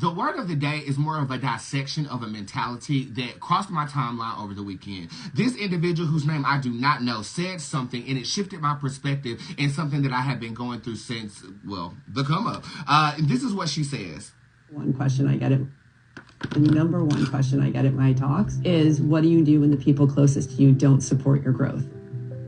The word of the day is more of a dissection of a mentality that crossed my timeline over the weekend. This individual, whose name I do not know, said something, and it shifted my perspective in something that I have been going through since, well, the come up. This is what she says. One question I get the number one question I get at my talks is, what do you do when the people closest to you don't support your growth?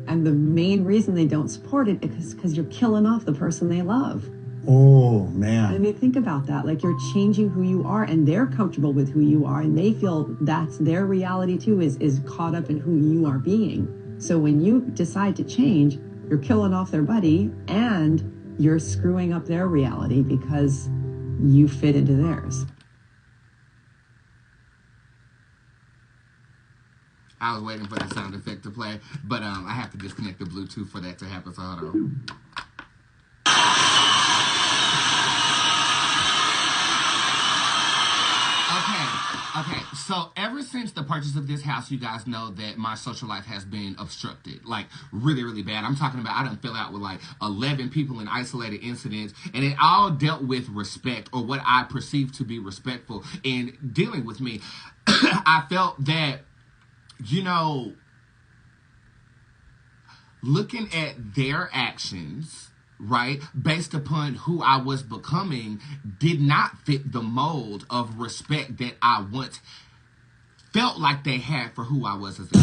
And the main reason they don't support it is because you're killing off the person they love. Oh, man. I mean, think about that. Like, you're changing who you are, and they're comfortable with who you are, and they feel that's their reality too, is caught up in who you are being. So when you decide to change, you're killing off their buddy, and you're screwing up their reality because you fit into theirs. I was waiting for the sound effect to play, but I have to disconnect the Bluetooth for that to happen, so hold on. Okay, so ever since the purchase of this house, you guys know that my social life has been obstructed, like really, really bad. I'm talking about I done fell out with like 11 people in isolated incidents, and it all dealt with respect, or what I perceive to be respectful in dealing with me. I felt that, you know, looking at their actions, right, based upon who I was becoming, did not fit the mold of respect that I once felt like they had for who I was as a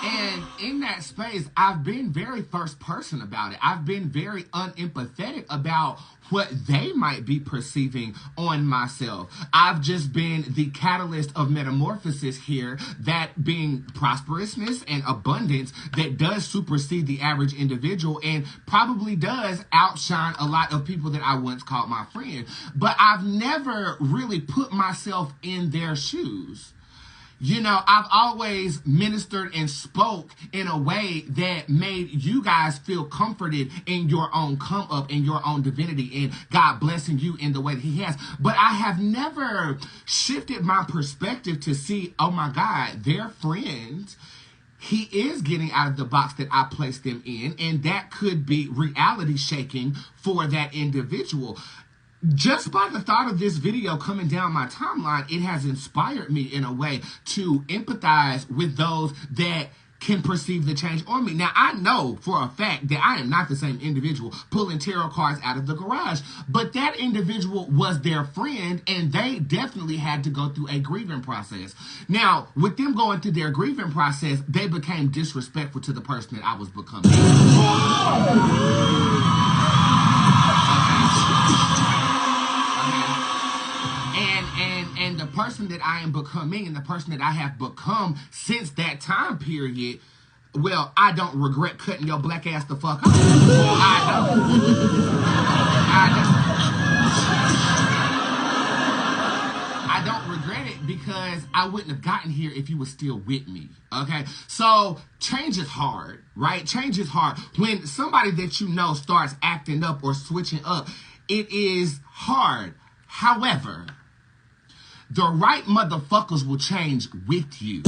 And in that space, I've been very first person about it. I've been very unempathetic about what they might be perceiving on myself. I've just been the catalyst of metamorphosis here, that being prosperousness and abundance that does supersede the average individual and probably does outshine a lot of people that I once called my friend. But I've never really put myself in their shoes. You know, I've always ministered and spoke in a way that made you guys feel comforted in your own come up, in your own divinity, and God blessing you in the way that he has. But I have never shifted my perspective to see, oh my God, their friend, he is getting out of the box that I placed them in, and that could be reality shaking for that individual. Just by the thought of this video coming down my timeline, it has inspired me in a way to empathize with those that can perceive the change on me. Now, I know for a fact that I am not the same individual pulling tarot cards out of the garage, but that individual was their friend, and they definitely had to go through a grieving process. Now, with them going through their grieving process, they became disrespectful to the person that I was becoming. And the person that I am becoming, and the person that I have become since that time period, well, I don't regret cutting your black ass the fuck off. I don't regret it, because I wouldn't have gotten here if you were still with me. Okay, so change is hard, right? Change is hard. When somebody that you know starts acting up or switching up, it is hard. However, the right motherfuckers will change with you.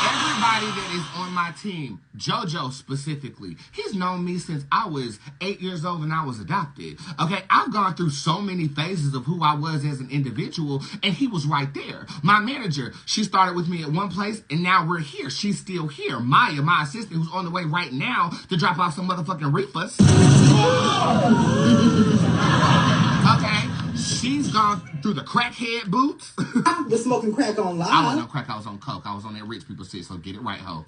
Everybody that is on my team, JoJo specifically, he's known me since I was 8 years old and I was adopted. Okay, I've gone through so many phases of who I was as an individual, and he was right there. My manager, she started with me at one place, and now we're here. She's still here. Maya, my assistant, who's on the way right now to drop off some motherfucking reefers. Okay, she's gone through the crackhead Bootz. I was smoking crack on live. I wasn't on crack, I was on coke. I was on that rich people shit, so get it right, ho.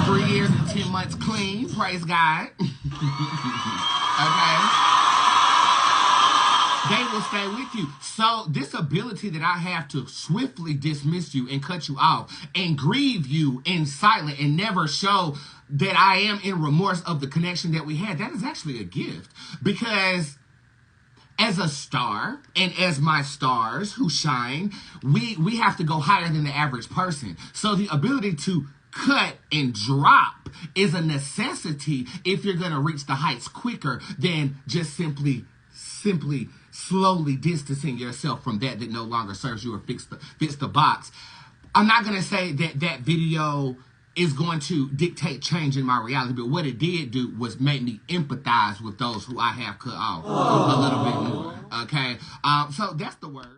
3 years and 10 months clean, praise God. Okay? They will stay with you. So this ability that I have to swiftly dismiss you and cut you off and grieve you in silence and never show that I am in remorse of the connection that we had, that is actually a gift. Because as a star, and as my stars who shine, we have to go higher than the average person. So the ability to cut and drop is a necessity if you're going to reach the heights quicker than just simply simply slowly distancing yourself from that no longer serves you or fits the box. I'm not going to say that that video is going to dictate change in my reality, but what it did do was make me empathize with those who I have cut off a little bit more. Okay? So that's the word.